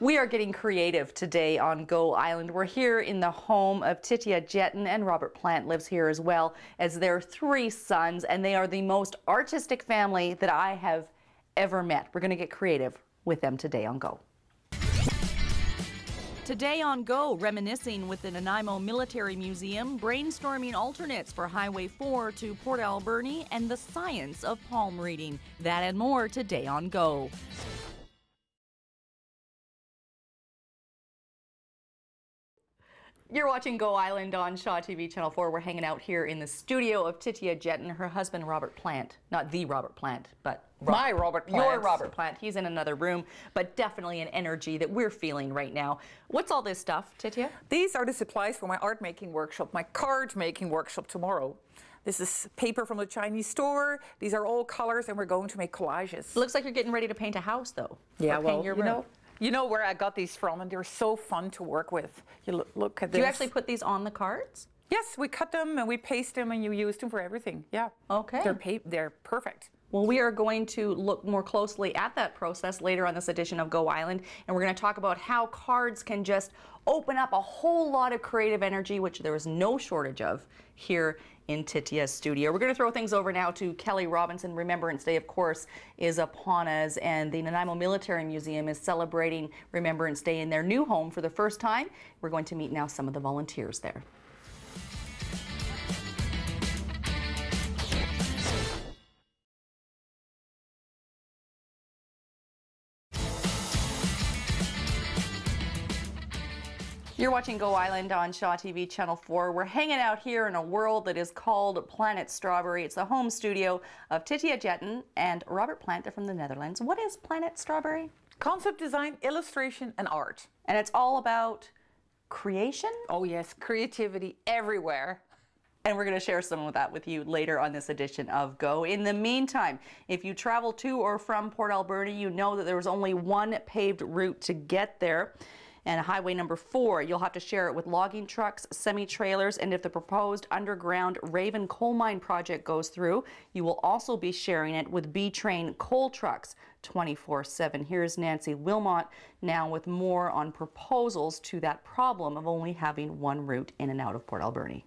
We are getting creative today on Go Island. We're here in the home of Titia Jetten, and Robert Plant lives here as well as their 3 sons, and they are the most artistic family that I have ever met. We're going to get creative with them today on Go. Today on Go, reminiscing with the Nanaimo Military Museum, brainstorming alternates for Highway 4 to Port Alberni, and the science of palm reading. That and more today on Go. You're watching Go Island on Shaw TV Channel 4. We're hanging out here in the studio of Titia Jetten, her husband Robert Plant. Not the Robert Plant, but my Robert Plant. Your Robert Plant. He's in another room, but definitely an energy that we're feeling right now. What's all this stuff, Titia? These are the supplies for my art making workshop, my card making workshop tomorrow. This is paper from the Chinese store. These are all colors, and we're going to make collages. It looks like you're getting ready to paint a house, though. Yeah, well, you know where I got these from, and they're so fun to work with. You look at this. Do you actually put these on the cards? Yes, we cut them and we paste them, and you use them for everything. Yeah. Okay. They're perfect. Well, we are going to look more closely at that process later on this edition of Go Island, and we're going to talk about how cards can just open up a whole lot of creative energy, which there is no shortage of here in Titia's studio. We're going to throw things over now to Kelly Robinson. Remembrance Day, of course, is upon us, and the Nanaimo Military Museum is celebrating Remembrance Day in their new home for the first time. We're going to meet now some of the volunteers there. You're watching Go Island on Shaw TV Channel 4. We're hanging out here in a world that is called Planet Strawberry. It's the home studio of Titia Jetten and Robert Plant from the Netherlands. What is Planet Strawberry? Concept design, illustration, and art. And it's all about creation? Oh yes, creativity everywhere. And we're going to share some of that with you later on this edition of Go. In the meantime, if you travel to or from Port Alberni, you know that there was only one paved route to get there. And Highway number 4, you'll have to share it with logging trucks, semi-trailers, and if the proposed underground Raven coal mine project goes through, you will also be sharing it with B-Train coal trucks 24/7. Here's Nancy Wilmot now with more on proposals to that problem of only having one route in and out of Port Alberni.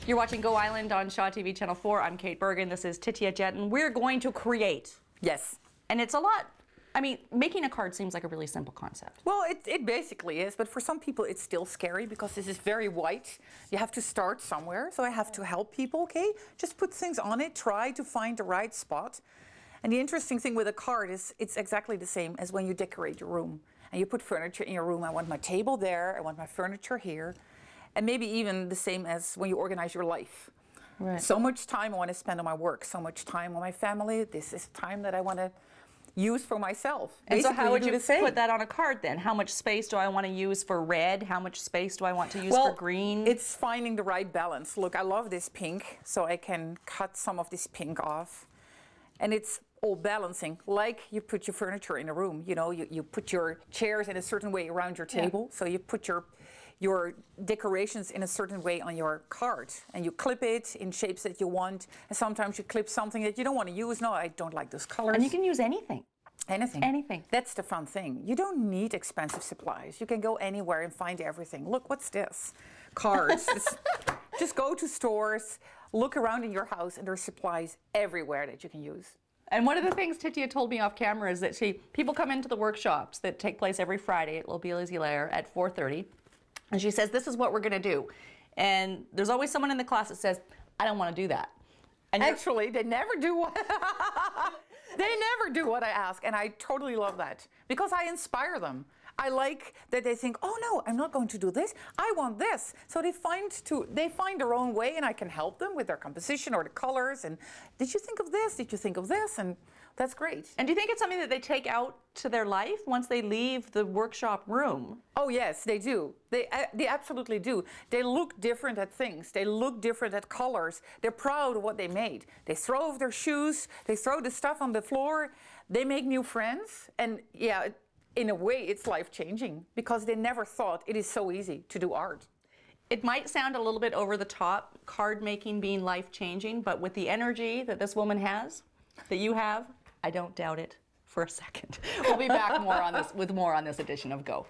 You're watching Go Island on Shaw TV Channel 4. I'm Katebergen. This is Titia Jetten. We're going to create. Yes. And it's a lot. I mean, making a card seems like a really simple concept. Well, it basically is, but for some people it's still scary because this is very white. You have to start somewhere, so I have to help people, okay? Just put things on it, try to find the right spot. And the interesting thing with a card is it's exactly the same as when you decorate your room. And you put furniture in your room. I want my table there, I want my furniture here. And maybe even the same as when you organize your life. Right. So much time I want to spend on my work, so much time on my family. This is time that I want to use for myself. And basically, so how would you the put that on a card then? How much space do I want to use for red? How much space do I want to use for green? It's finding the right balance. Look, I love this pink, so I can cut some of this pink off. And it's all balancing, like you put your furniture in a room. You know, you put your chairs in a certain way around your table. Yeah. So you put your decorations in a certain way on your card, and you clip it in shapes that you want, and sometimes you clip something that you don't want to use. No, I don't like those colors. And you can use anything. Anything. Anything. That's the fun thing. You don't need expensive supplies. You can go anywhere and find everything. Look, what's this? Cards. Just go to stores, look around in your house, and there's supplies everywhere that you can use. And one of the things Titia told me off camera is that people come into the workshops that take place every Friday at L'Auberge at 4:30. And she says, this is what we're going to do. And there's always someone in the class that says, I don't want to do that. And actually, they never do what they never do what I ask. And I totally love that because I inspire them. I like that they think, oh no, I'm not going to do this. I want this. So they find their own way, and I can help them with their composition or the colors. And did you think of this? Did you think of this? And that's great. And do you think it's something that they take out to their life once they leave the workshop room? Oh yes, they do. They absolutely do. They look different at things. They look different at colors. They're proud of what they made. They throw off their shoes. They throw the stuff on the floor. They make new friends. And yeah, in a way, it's life-changing because they never thought it is so easy to do art. It might sound a little bit over the top, card making being life-changing, but with the energy that this woman has, that you have, I don't doubt it for a second. We'll be back with more on this edition of Go.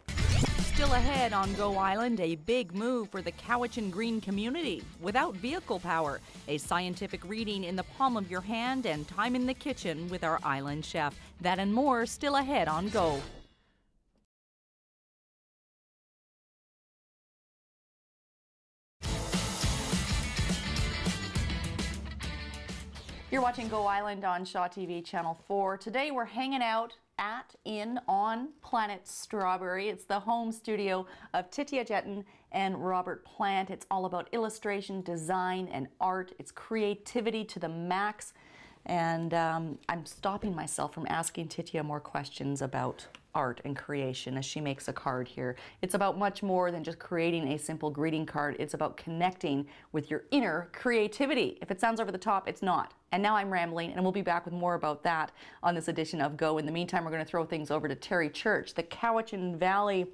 Still ahead on Go Island, a big move for the Cowichan Green community. Without vehicle power, a scientific reading in the palm of your hand, and time in the kitchen with our island chef. That and more still ahead on Go. You're watching Go Island on Shaw TV Channel 4. Today we're hanging out on Planet Strawberry. It's the home studio of Titia Jetten and Robert Plant. It's all about illustration, design, and art. It's creativity to the max. And I'm stopping myself from asking Titia more questions about art and creation as she makes a card here. It's about much more than just creating a simple greeting card. It's about connecting with your inner creativity. If it sounds over the top, it's not. And now I'm rambling, and we'll be back with more about that on this edition of Go. In the meantime, we're going to throw things over to Terry Church. The Cowichan Valley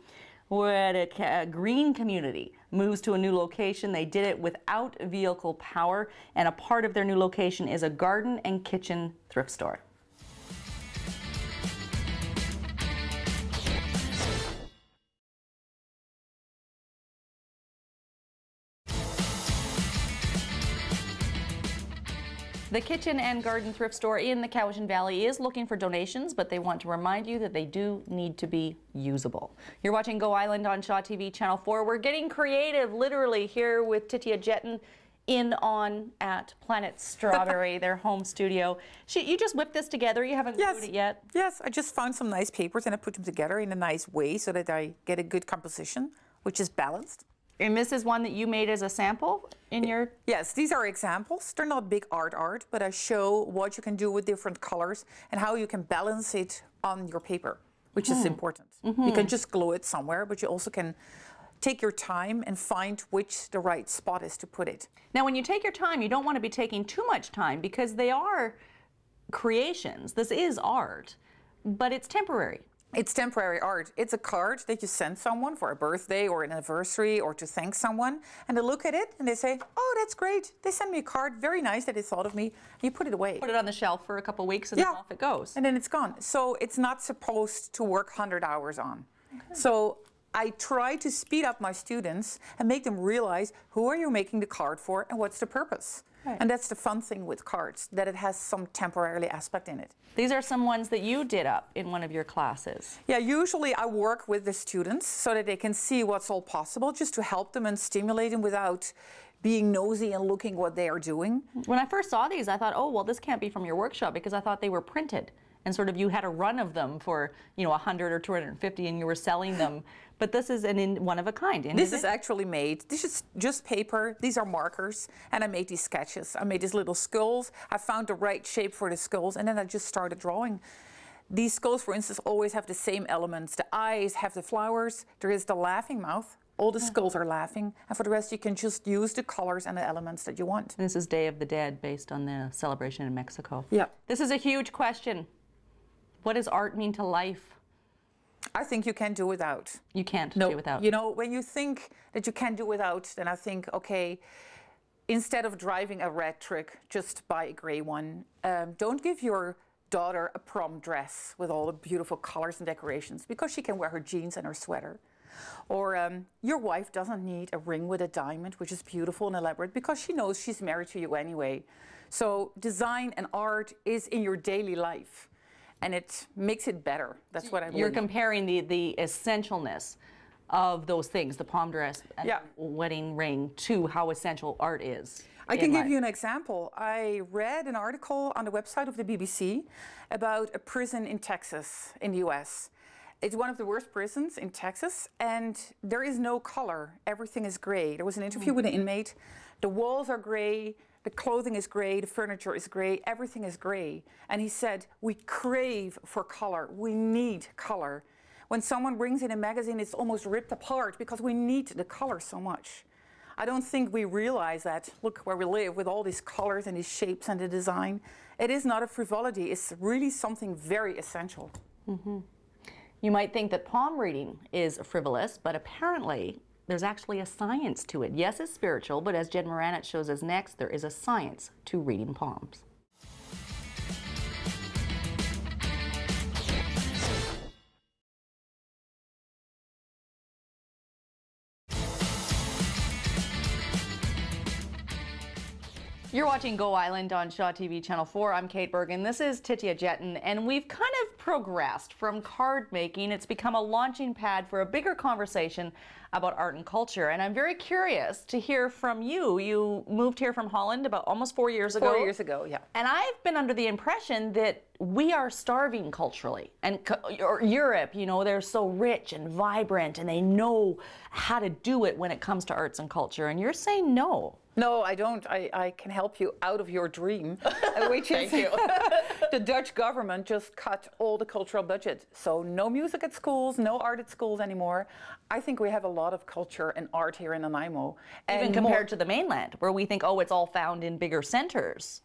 green community moves to a new location. They did it without vehicle power, and a part of their new location is a garden and kitchen thrift store. The Kitchen and Garden Thrift Store in the Cowichan Valley is looking for donations, but they want to remind you that they do need to be usable. You're watching Go Island on Shaw TV Channel 4. We're getting creative, literally, here with Titia Jetten at Planet Strawberry, their home studio. You just whipped this together. You haven't glued it yet? Yes, I just found some nice papers and I put them together in a nice way so that I get a good composition, which is balanced. And this is one that you made as a sample in your... Yes, these are examples. They're not big art, but I show what you can do with different colors and how you can balance it on your paper, which is important. You can just glue it somewhere, but you also can take your time and find which the right spot is to put it. Now, when you take your time, you don't want to be taking too much time because they are creations. This is art, but it's temporary. It's temporary art. It's a card that you send someone for a birthday or an anniversary or to thank someone, and they look at it and they say, oh, that's great. They sent me a card. Very nice that they thought of me. And you put it away. Put it on the shelf for a couple of weeks and then off it goes. And then it's gone. So it's not supposed to work 100 hours on. Okay. So I try to speed up my students and make them realize who are you making the card for and what's the purpose. Right. And that's the fun thing with cards, that it has some temporary aspect in it. These are some ones that you did up in one of your classes. Yeah, usually I work with the students so that they can see what's all possible, just to help them and stimulate them without being nosy and looking what they are doing. When I first saw these, I thought, oh, well, this can't be from your workshop, because I thought they were printed. And sort of you had a run of them for, you know, 100 or 250 and you were selling them. But this is an one of a kind. This is actually made. This is just paper. These are markers. And I made these sketches. I made these little skulls. I found the right shape for the skulls. And then I just started drawing. These skulls, for instance, always have the same elements. The eyes have the flowers. There is the laughing mouth. All the skulls are laughing. And for the rest, you can just use the colors and the elements that you want. This is Day of the Dead, based on the celebration in Mexico. Yeah. This is a huge question. What does art mean to life? I think you can do without. You can't do without. You know, when you think that you can do without, then I think, okay, instead of driving a red truck, just buy a gray one. Don't give your daughter a prom dress with all the beautiful colors and decorations, because she can wear her jeans and her sweater. Or your wife doesn't need a ring with a diamond, which is beautiful and elaborate, because she knows she's married to you anyway. So design and art is in your daily life. And it makes it better. That's what I believe. You're comparing the essentialness of those things, the prom dress and wedding ring, to how essential art is. I can give you an example. I read an article on the website of the BBC about a prison in Texas, in the US. It's one of the worst prisons in Texas, and there is no color. Everything is gray. There was an interview with an inmate. The walls are gray. The clothing is gray, the furniture is gray, everything is gray. And he said, we crave for color, we need color. When someone brings in a magazine, it's almost ripped apart because we need the color so much. I don't think we realize that, look where we live with all these colors and these shapes and the design. It is not a frivolity, it's really something very essential. You might think that palm reading is frivolous, but apparently there's actually a science to it. Yes, it's spiritual, but as Jen Moranich shows us next, there is a science to reading palms. You're watching Go Island on Shaw TV Channel 4. I'm Katebergen. This is Titia Jetten, and we've kind of progressed from card making. It's become a launching pad for a bigger conversation about art and culture. And I'm very curious to hear from you. You moved here from Holland about almost 4 years ago. 4 years ago, yeah. And I've been under the impression that we are starving culturally. And Europe, you know, they're so rich and vibrant, and they know how to do it when it comes to arts and culture. And you're saying no. No, I don't. I can help you out of your dream, which is the Dutch government just cut all the cultural budget. So no music at schools, no art at schools anymore. I think we have a lot of culture and art here in Nanaimo. Even compared to the mainland, where we think, oh, it's all found in bigger centers.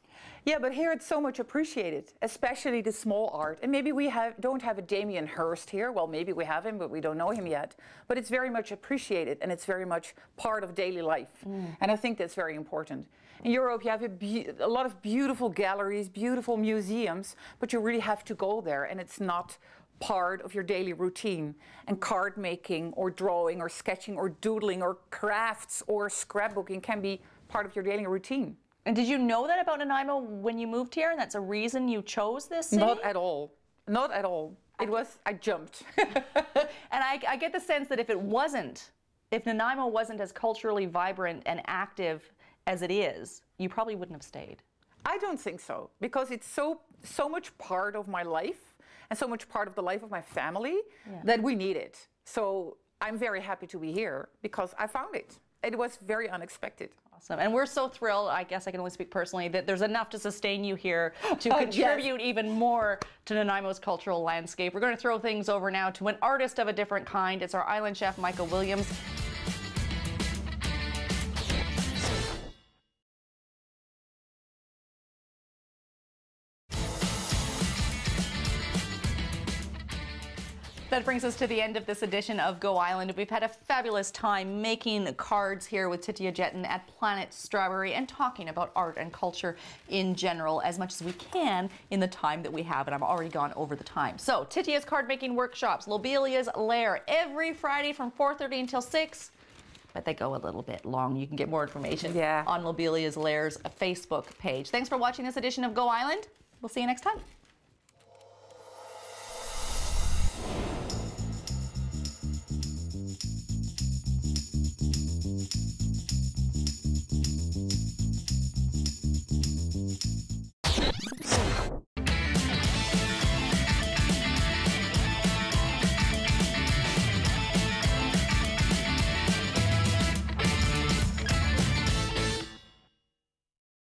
Yeah, but here it's so much appreciated, especially the small art. And maybe we don't have a Damien Hirst here. Well, maybe we have him, but we don't know him yet. But it's very much appreciated, and it's very much part of daily life. And I think that's very important. In Europe, you have a lot of beautiful galleries, beautiful museums, but you really have to go there, and it's not part of your daily routine. And card making or drawing or sketching or doodling or crafts or scrapbooking can be part of your daily routine. And did you know that about Nanaimo when you moved here, and that's a reason you chose this city? Not at all. Not at all. I jumped. And I get the sense that if Nanaimo wasn't as culturally vibrant and active as it is, you probably wouldn't have stayed. I don't think so, because it's so much part of my life and so much part of the life of my family that we need it. So I'm very happy to be here because I found it. It was very unexpected. Awesome. And we're so thrilled, I guess I can only speak personally, that there's enough to sustain you here to contribute even more to Nanaimo's cultural landscape. We're going to throw things over now to an artist of a different kind. It's our island chef, Michael Williams. That brings us to the end of this edition of Go Island. We've had a fabulous time making cards here with Titia Jetten at Planet Strawberry and talking about art and culture in general as much as we can in the time that we have, and I've already gone over the time. So, Titia's card making workshops, Lobelia's Lair, every Friday from 4:30 until 6. But they go a little bit long. You can get more information on Lobelia's Lair's Facebook page. Thanks for watching this edition of Go Island. We'll see you next time.